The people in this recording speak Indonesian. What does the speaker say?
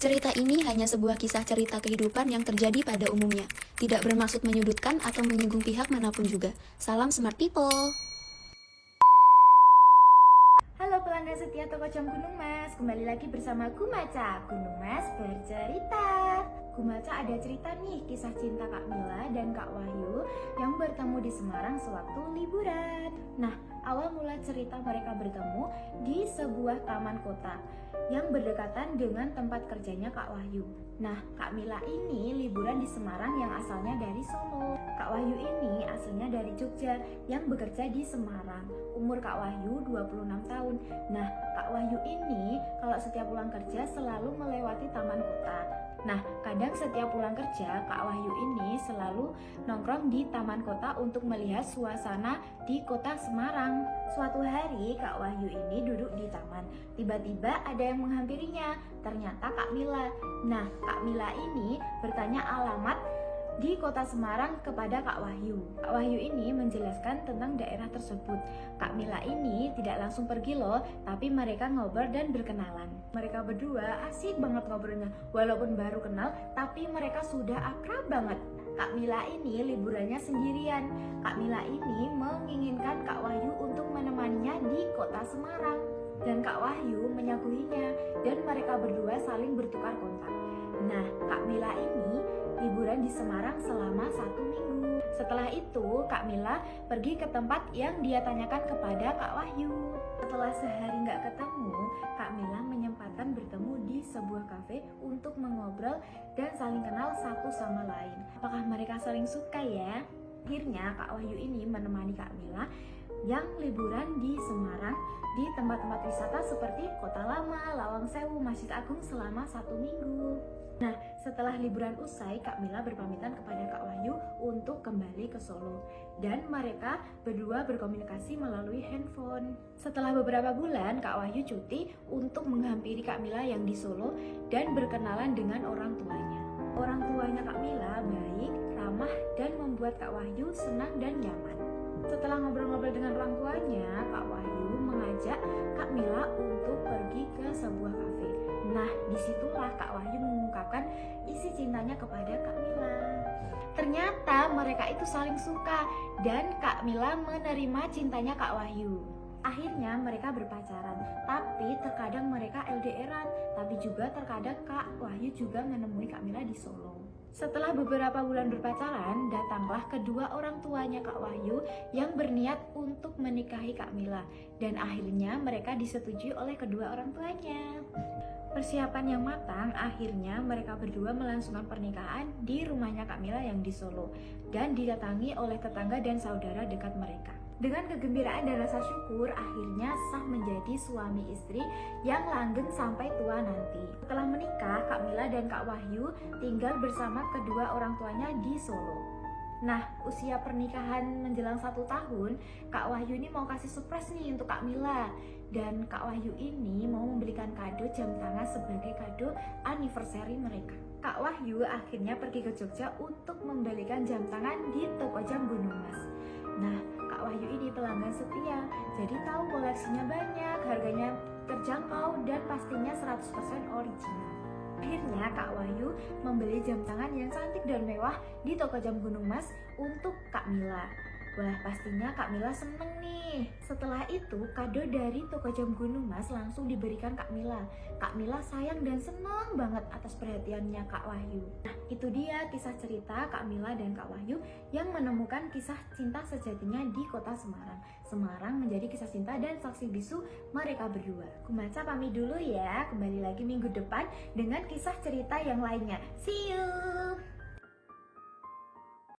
Cerita ini hanya sebuah kisah cerita kehidupan yang terjadi pada umumnya, tidak bermaksud menyudutkan atau menyinggung pihak manapun juga. Salam smart people. Halo pelanggan setia Toko Jam Gunung Mas, kembali lagi bersama Kumaca, Gunung Mas bercerita. Kumaca ada cerita nih, kisah cinta Kak Mila dan Kak Wahyu yang bertemu di Semarang sewaktu liburan. Nah, awal mula cerita mereka bertemu di sebuah taman kota yang berdekatan dengan tempat kerjanya Kak Wahyu. Nah, Kak Mila ini liburan di Semarang yang asalnya dari Solo. Kak Wahyu ini aslinya dari Jogja yang bekerja di Semarang. Umur Kak Wahyu 26 tahun. Nah, Kak Wahyu ini kalau setiap pulang kerja selalu melewati taman kota. Nah, kadang setiap pulang kerja, Kak Wahyu ini selalu nongkrong di taman kota untuk melihat suasana di kota Semarang. Suatu hari, Kak Wahyu ini duduk di taman. Tiba-tiba ada yang menghampirinya. Ternyata Kak Mila. Nah, Kak Mila ini bertanya alamat di kota Semarang kepada Kak Wahyu. Kak Wahyu ini menjelaskan tentang daerah tersebut. Kak Mila ini tidak langsung pergi loh, tapi mereka ngobrol dan berkenalan. Mereka berdua asik banget ngobrolnya, walaupun baru kenal, tapi mereka sudah akrab banget. Kak Mila ini liburannya sendirian. Kak Mila ini menginginkan Kak Wahyu untuk menemaninya di kota Semarang. Dan Kak Wahyu menyaguinya, dan mereka berdua saling bertukar kontak. Nah, Kak Mila ini liburan di Semarang selama 1 minggu. Setelah itu, Kak Mila pergi ke tempat yang dia tanyakan kepada Kak Wahyu. Setelah sehari nggak ketemu, Kak Mila menyempatkan bertemu di sebuah kafe untuk mengobrol dan saling kenal satu sama lain. Apakah mereka saling suka ya? Akhirnya Kak Wahyu ini menemani Kak Mila yang liburan di Semarang di tempat-tempat wisata seperti Kota Lama, Lawang Sewu, Masjid Agung selama 1 minggu. Nah, setelah liburan usai, Kak Mila berpamitan kepada Kak Wahyu untuk kembali ke Solo. Dan mereka berdua berkomunikasi melalui handphone. Setelah beberapa bulan, Kak Wahyu cuti untuk menghampiri Kak Mila yang di Solo dan berkenalan dengan orang tuanya. Orang tuanya Kak Mila baik, ramah, dan membuat Kak Wahyu senang dan nyaman. Setelah ngobrol-ngobrol dengan orang tuanya, Kak Wahyu mengajak Kak Mila untuk pergi ke sebuah kafe. Nah, disitulah Kak Wahyu mengungkapkan isi cintanya kepada Kak Mila. Ternyata mereka itu saling suka dan Kak Mila menerima cintanya Kak Wahyu. Akhirnya mereka berpacaran, tapi terkadang mereka LDRan, tapi juga terkadang Kak Wahyu juga menemui Kak Mila di Solo. Setelah beberapa bulan berpacaran, datanglah kedua orang tuanya Kak Wahyu yang berniat untuk menikahi Kak Mila. Dan akhirnya mereka disetujui oleh kedua orang tuanya. Persiapan yang matang, akhirnya mereka berdua melangsungkan pernikahan di rumahnya Kak Mila yang di Solo. Dan didatangi oleh tetangga dan saudara dekat mereka. Dengan kegembiraan dan rasa syukur, akhirnya sah menjadi suami istri yang langgeng sampai tua nanti. Setelah menikah, Kak Mila dan Kak Wahyu tinggal bersama kedua orang tuanya di Solo. Nah, usia pernikahan menjelang 1 tahun, Kak Wahyu ini mau kasih surprise nih untuk Kak Mila. Dan Kak Wahyu ini mau membelikan kado jam tangan sebagai kado anniversary mereka. Kak Wahyu akhirnya pergi ke Jogja untuk membelikan jam tangan di toko jam Gunung Mas. Nah, Kak Wahyu ini pelanggan setia, jadi tahu koleksinya banyak, harganya terjangkau, dan pastinya 100% original. Akhirnya Kak Wahyu membeli jam tangan yang cantik dan mewah di toko jam Gunung Mas untuk Kak Mila. Wah, pastinya Kak Mila seneng nih. Setelah itu, kado dari toko jam Gunung Mas langsung diberikan Kak Mila. Kak Mila sayang dan senang banget atas perhatiannya Kak Wahyu. Nah, itu dia kisah cerita Kak Mila dan Kak Wahyu yang menemukan kisah cinta sejatinya di kota Semarang. Semarang menjadi kisah cinta dan saksi bisu mereka berdua. Kumaca pamit dulu ya, kembali lagi minggu depan dengan kisah cerita yang lainnya. See you!